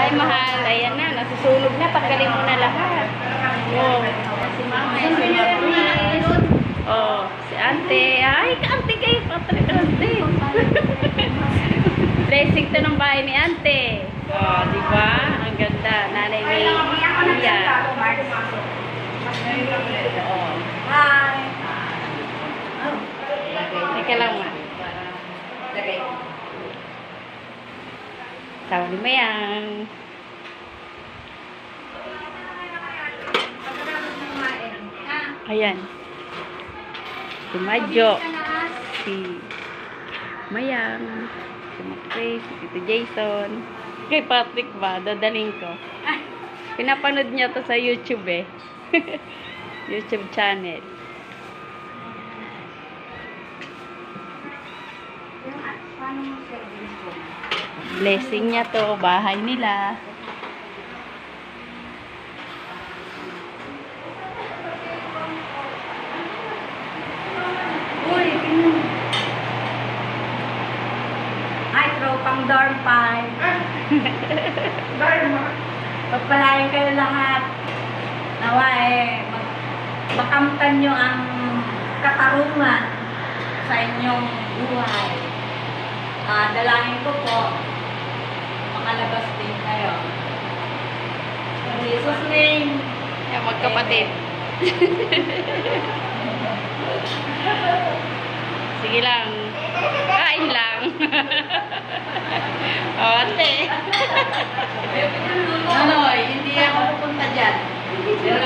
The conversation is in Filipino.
Hi, mahal. Ayan na, nasusunog na. Tanggalin mo na lahat. Oh, si mama. Oh, si ante. Ay, ante kayo. Patrik, ante. Blessing to ng bahay ni ante. Oh, di ba? Ang ganda. Nanay ni Iya. Oh. Hi. Teka lang, ma. Lagay. Tawag mo yan. Ayan. Si Madjo. Si Mayang. Si Macrae. Si Tito Jason. Kay Patrick ba? Dadaling ko. Pinapanood niya to sa YouTube eh. YouTube channel. Blessing niya to. Bahay nila. Uy, ay, tropang dorm pie. Dorm. Pagpalain kayo lahat. Nawa makamtan nyo ang katarungan sa inyong buhay. Dalangin ko po, makalabas din kayo. In Jesus' name. Yan, magkapatid. Sige lang. Kain lang. O, ate. Nonoy, hindi ako pupunta dyan. Pero